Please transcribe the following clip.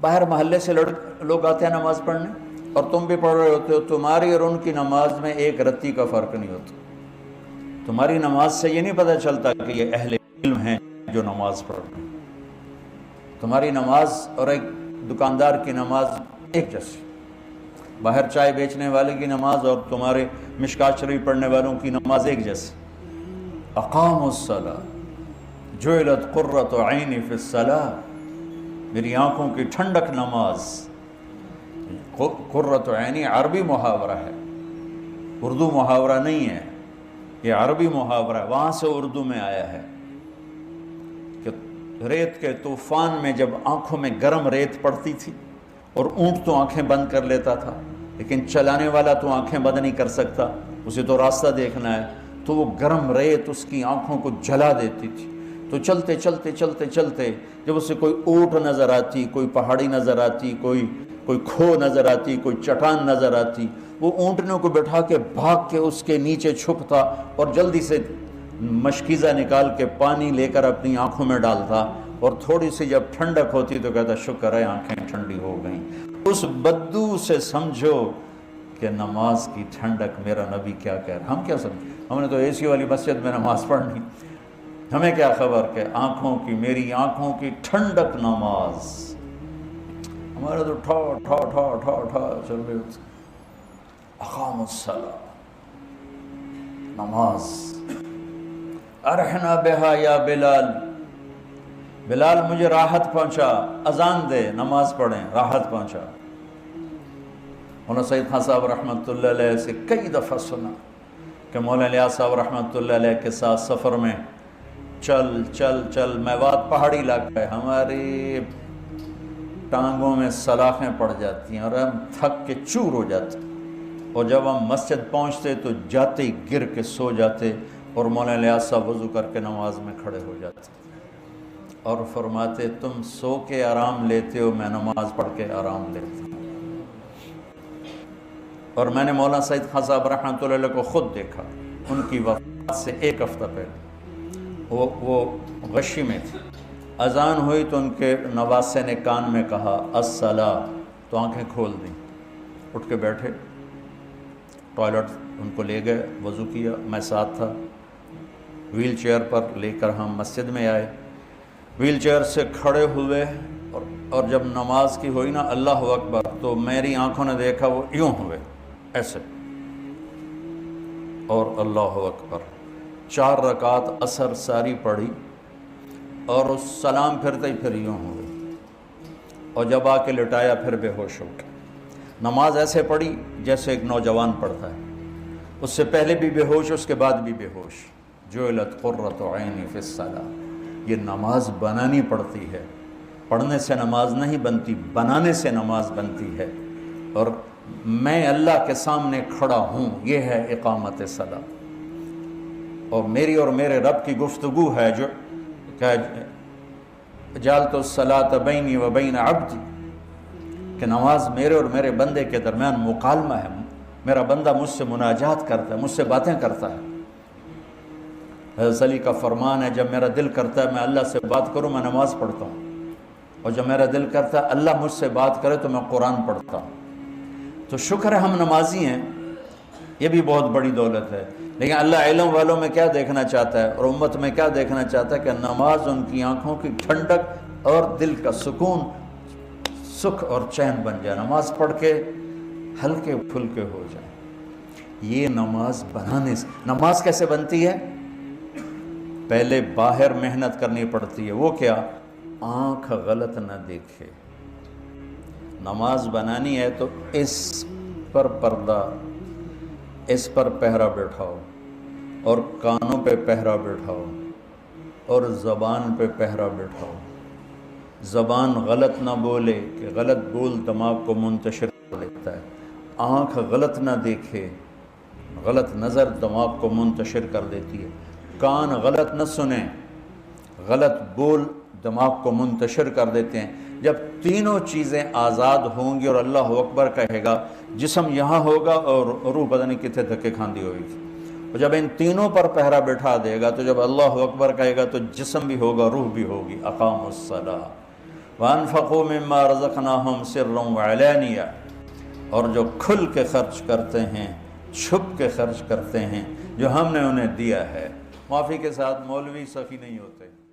باہر محلے سے لوگ آتے ہیں نماز پڑھنے اور تم بھی پڑھ رہے ہوتے ہو، تمہاری اور ان کی نماز میں ایک رتی کا فرق نہیں ہوتا۔ تمہاری نماز سے یہ نہیں پتہ چلتا کہ یہ اہل علم ہیں جو نماز پڑھ رہے ہیں۔ تمہاری نماز اور ایک دکاندار کی نماز ایک جیسی، باہر چائے بیچنے والے کی نماز اور تمہارے مشکات شریف پڑھنے والوں کی نماز ایک جیسی۔ اقاموا الصلاۃ جعلت قرۃ عینی فی الصلاۃ، میری آنکھوں کی ٹھنڈک نماز۔ قرۃ عینی عربی محاورہ ہے، اردو محاورہ نہیں ہے، یہ عربی محاورہ ہے، وہاں سے اردو میں آیا ہے کہ ریت کے طوفان میں جب آنکھوں میں گرم ریت پڑتی تھی اور اونٹ تو آنکھیں بند کر لیتا تھا، لیکن چلانے والا تو آنکھیں بند نہیں کر سکتا، اسے تو راستہ دیکھنا ہے، تو وہ گرم ریت اس کی آنکھوں کو جلا دیتی تھی۔ تو چلتے چلتے چلتے چلتے جب اسے کوئی اونٹ نظر آتی، کوئی پہاڑی نظر آتی، کوئی کھو نظر آتی، کوئی چٹان نظر آتی، وہ اونٹنوں کو بٹھا کے بھاگ کے اس کے نیچے چھپتا اور جلدی سے مشکیزہ نکال کے پانی لے کر اپنی آنکھوں میں ڈالتا، اور تھوڑی سی جب ٹھنڈک ہوتی تو کہتا شکر ہے آنکھیں ٹھنڈی ہو گئیں۔ اس بدو سے سمجھو کہ نماز کی ٹھنڈک میرا نبی کیا کہہ رہا۔ ہم کیا سمجھیں؟ ہم نے تو اے سی والی مسجد میں نماز پڑھنی، ہمیں کیا خبر کہ آنکھوں کی، میری آنکھوں کی ٹھنڈک نماز۔ ہمارا تو ٹھا ٹھا ٹھا ٹھا ٹھا چل رہے ہوتے۔ اقاموا الصلاۃ، نماز۔ ارحنا بہا یا بلال، بلال مجھے راحت پہنچا، اذان دے، نماز پڑھیں، راحت پہنچا۔ مولانا سید خان صاحب رحمۃ اللہ علیہ سے کئی دفعہ سنا کہ مولانا الیاس صاحب رحمۃ اللہ علیہ کے ساتھ سفر میں چل چل چل، میوات پہاڑی علاقہ ہے، ہماری ٹانگوں میں سلاخیں پڑ جاتی ہیں اور ہم تھک کے چور ہو جاتے، اور جب ہم مسجد پہنچتے تو جاتے ہی گر کے سو جاتے، اور مولانا الیاس صاحب وضو کر کے نماز میں کھڑے ہو جاتے اور فرماتے تم سو کے آرام لیتے ہو، میں نماز پڑھ کے آرام لیتا ہوں۔ اور میں نے مولانا سید خان صاحب رحمۃ اللہ علیہ کو خود دیکھا، ان کی وفات سے ایک ہفتہ پہلے وہ غشی میں تھی، اذان ہوئی تو ان کے نواسے نے کان میں کہا الصلاۃ، تو آنکھیں کھول دیں، اٹھ کے بیٹھے، ٹوائلٹ ان کو لے گئے، وضو کیا، میں ساتھ تھا، ویل چیئر پر لے کر ہم مسجد میں آئے، ویل چیئر سے کھڑے ہوئے، اور جب نماز کی ہوئی نا اللہ اکبر، تو میری آنکھوں نے دیکھا وہ یوں ہوئے ایسے، اور اللہ اکبر، 4 رکعت عصر ساری پڑھی، اور اس سلام پھرتے ہی پھر یوں ہوئے، اور جب آ کے لٹایا پھر بے ہوش ہو گئے۔ نماز ایسے پڑھی جیسے ایک نوجوان پڑھتا ہے، اس سے پہلے بھی بے ہوش، اس کے بعد بھی بے ہوش۔ جعلت قرۃ عینی فی الصلاۃ، یہ نماز بنانی پڑتی ہے، پڑھنے سے نماز نہیں بنتی، بنانے سے نماز بنتی ہے، اور میں اللہ کے سامنے کھڑا ہوں، یہ ہے اقامت صلاۃ۔ اور میری اور میرے رب کی گفتگو ہے جو کہ جعلت الصلاۃ بینی و بین عبدی، کہ نماز میرے اور میرے بندے کے درمیان مکالمہ ہے، میرا بندہ مجھ سے مناجات کرتا ہے، مجھ سے باتیں کرتا ہے۔ حضرت علی کا فرمان ہے جب میرا دل کرتا ہے میں اللہ سے بات کروں میں نماز پڑھتا ہوں، اور جب میرا دل کرتا ہے اللہ مجھ سے بات کرے تو میں قرآن پڑھتا ہوں۔ تو شکر ہے ہم نمازی ہیں، یہ بھی بہت بڑی دولت ہے، لیکن اللہ علم والوں میں کیا دیکھنا چاہتا ہے اور امت میں کیا دیکھنا چاہتا ہے کہ نماز ان کی آنکھوں کی ٹھنڈک اور دل کا سکون، سکھ اور چین بن جائے، نماز پڑھ کے ہلکے پھلکے ہو جائیں۔ یہ نماز بنانے سے، نماز کیسے بنتی ہے؟ پہلے باہر محنت کرنی پڑتی ہے، وہ کیا؟ آنکھ غلط نہ دیکھے۔ نماز بنانی ہے تو اس پر پردہ، اس پر پہرا بٹھاؤ، اور کانوں پہ پہرا بٹھاؤ، اور زبان پہ پہرا بٹھاؤ۔ زبان غلط نہ بولے کہ غلط بول دماغ کو منتشر کر دیتا ہے، آنکھ غلط نہ دیکھے، غلط نظر دماغ کو منتشر کر دیتی ہے، کان غلط نہ سنیں، غلط بول دماغ کو منتشر کر دیتے ہیں۔ جب تینوں چیزیں آزاد ہوں گی اور اللہ اکبر کہے گا، جسم یہاں ہوگا اور روح پتہ نہیں کتنے دھکے کھاندی ہوگی، اور جب ان تینوں پر پہرا بٹھا دے گا تو جب اللہ اکبر کہے گا تو جسم بھی ہوگا، روح بھی ہوگی۔ اقاموا الصلاۃ، وَأَنفَقُوا مِمَّا رَزَقْنَاهُمْ سِرًّا وَعَلَانِيَةً، اور جو کھل کے خرچ کرتے ہیں، چھپ کے خرچ کرتے ہیں جو ہم نے انہیں دیا ہے۔ معافی کے ساتھ مولوی سخی نہیں ہوتے۔